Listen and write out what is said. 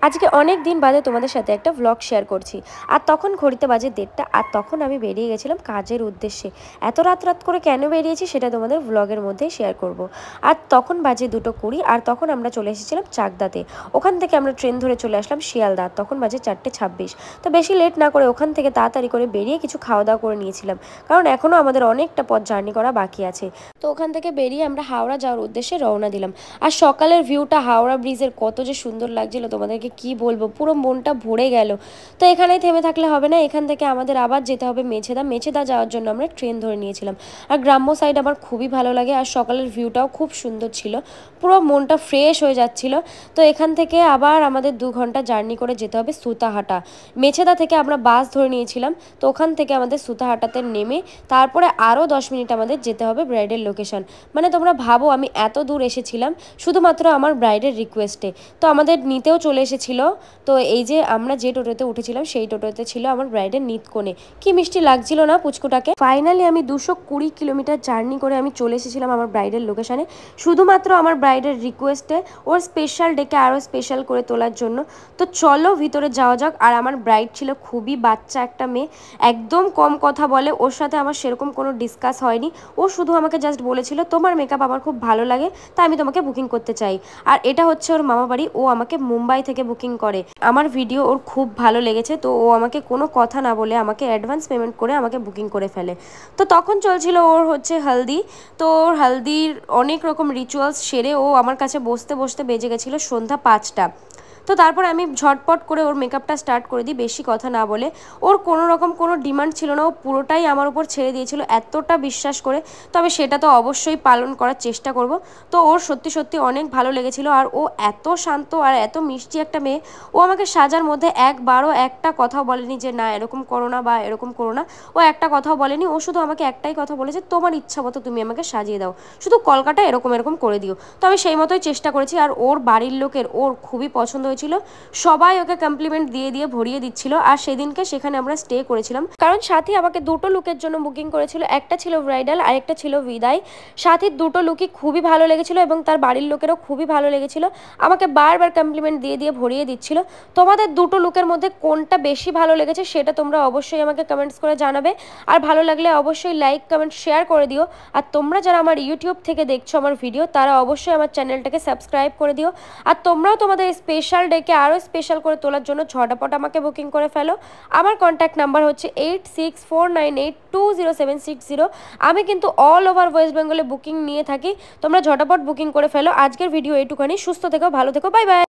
আজকে অনেক দিন বাদে তোমাদের সাথে একটা ব্লগ শেয়ার করছি। আর তখন ঘড়িতে বাজে 1:30, আর তখন আমি বেরিয়ে গেছিলাম কাজের উদ্দেশ্যে। এত রাত রাত করে কেন বেরিয়েছি সেটা তোমাদের ব্লগের মধ্যেই শেয়ার করব। আর তখন বাজে 2:20, আর তখন আমরা চলে এসেছিলাম চাকদাতে। ওখান থেকে আমরা ট্রেন ধরে চলে আসলাম শিয়ালদা, তখন বাজে 4:26। তো বেশি লেট না করে ওখান থেকে তাড়াতাড়ি করে বেরিয়ে কিছু খাওয়া দাওয়া করে নিয়েছিলাম, কারণ এখনও আমাদের অনেকটা পথ জার্নি করা বাকি আছে। তো ওখান থেকে বেরিয়ে আমরা হাওড়া যাওয়ার উদ্দেশ্যে রওনা দিলাম। আর সকালের ভিউটা হাওড়া ব্রিজের কত যে সুন্দর লাগছিল তোমাদেরকে কি বলবো, পুরো মনটা ভরে গেল। তো এখানেই থেমে থাকলে হবে না, এখান থেকে আমাদের আবার যেতে হবে মেছেদা। মেছেদা যাওয়ার জন্য আমরা ট্রেন ধরে নিয়েছিলাম। আর গ্রাম্য সাইড আমার খুবই ভালো লাগে, আর সকালের ভিউটাও খুব সুন্দর ছিল, পুরো মনটা ফ্রেশ হয়ে যাচ্ছিল। তো এখান থেকে আবার আমাদের 2 ঘন্টা জার্নি করে যেতে হবে সুতাহাটা। মেছেদা থেকে আমরা বাস ধরে নিয়েছিলাম, তো ওখান থেকে আমাদের সুতাহাটাতে নেমে তারপরে আরও 10 মিনিট আমাদের যেতে হবে ব্রাইডের লোকেশন। মানে তোমরা ভাবো আমি এত দূর এসেছিলাম শুধুমাত্র আমার ব্রাইডের রিকোয়েস্টে। তো আমাদের নিতেও চলে এসেছিলো। তো এই যে আমরা যে টোটোতে উঠেছিলাম সেই টোটোতে ছিল আমার ব্রাইডের নিতকনে। কি মিষ্টি লাগছিল না পুচকুটাকে। ফাইনালি আমি 220 কিলোমিটার জার্নি করে আমি চলে এসেছিলাম আমার ব্রাইডের লোকেশানে, শুধুমাত্র আমার ব্রাইডের রিকোয়েস্টে, ওর স্পেশাল ডেকে আরও স্পেশাল করে তোলার জন্য। তো চলো ভিতরে যাওয়া যাক। আর আমার ব্রাইড ছিল খুবই বাচ্চা একটা মেয়ে, একদম কম কথা বলে, ওর সাথে আমার সেরকম কোনো ডিসকাস হয়নি। ও শুধু আমাকে জাস্ট বলেছিল তোমার মেকআপ আমার খুব ভালো লাগে, তাই আমি তোমাকে বুকিং করতে চাই। আর এটা হচ্ছে ওর মামা বাড়ি, ও আমাকে মুম্বাই থেকে বুকিং করে। আমার ভিডিও ওর খুব ভালো লেগেছে, তো ও আমাকে কোনো কথা না বলে আমাকে অ্যাডভান্স পেমেন্ট করে আমাকে বুকিং করে ফেলে। তো তখন চলছিল ওর হচ্ছে হলদি। তো ওর হলদির অনেক রকম রিচুয়ালস সেরে ও আমার কাছে বসতে বসতে বেজে গেছিলো সন্ধ্যা 5টা। তো তারপর আমি ঝটপট করে ওর মেকআপটা স্টার্ট করে দিই, বেশি কথা না বলে। ওর কোনো রকম কোনো ডিমান্ড ছিল না, ও পুরোটাই আমার উপর ছেড়ে দিয়েছিল এতটা বিশ্বাস করে। তবে সেটা তো অবশ্যই পালন করার চেষ্টা করব। তো ওর সত্যি সত্যি অনেক ভালো লেগেছিল। আর ও এত শান্ত আর এত মিষ্টি একটা মেয়ে, ও আমাকে সাজার মধ্যে একবারও একটা কথাও বলেনি যে না এরকম করো না বা এরকম করো না। ও একটা কথাও বলেনি, ও শুধু আমাকে একটাই কথা বলেছে, তোমার ইচ্ছা মতো তুমি আমাকে সাজিয়ে দাও, শুধু কলকাটা এরকম এরকম করে দিও। তো আমি সেই মতোই চেষ্টা করেছি। আর ওর বাড়ির লোকের ওর খুবই পছন্দ হয়েছিল, সবাই ওকে কমপ্লিমেন্ট দিয়ে দিয়ে ভরিয়ে দিচ্ছিল। আর সেদিনকে সেখানে আমরা স্টে করেছিলাম, কারণ সাথী আমাকে দুটো লুকের জন্য বুকিং করেছিল, একটা ছিল ব্রাইডাল আর একটা ছিল বিদায়। সাথীর দুটো লুকই খুবই ভালো লেগেছিল এবং তার বাড়ির লোকেরও খুবই ভালো লেগেছিল, আমাকে বারবার কমপ্লিমেন্ট দিয়ে দিয়ে ভরিয়ে দিচ্ছিল। তোমাদের দুটো লুকের মধ্যে কোনটা বেশি ভালো লেগেছে সেটা তোমরা অবশ্যই আমাকে কমেন্টস করে জানাবে। আর ভালো লাগলে অবশ্যই লাইক কমেন্ট শেয়ার করে দিও। আর তোমরা যারা আমার ইউটিউব থেকে দেখছো আমার ভিডিও, তারা অবশ্যই আমার চ্যানেলটাকে সাবস্ক্রাইব করে দিও। আর তোমরাও তোমাদের স্পেশাল ডেকে আরও স্পেশাল করে তোলার জন্য ঝটাপট আমাকে বুকিং করে ফেলো। আমার কন্ট্যাক্ট নাম্বার হচ্ছে 8649820760। আমি কিন্তু অল ওভার ওয়েস্ট বেঙ্গলে বুকিং নিয়ে থাকি, তোমরা ঝটাপট বুকিং করে ফেলো। আজকের ভিডিও এইটুখানি, সুস্থ থেকো, ভালো থেকো, বাই বাই।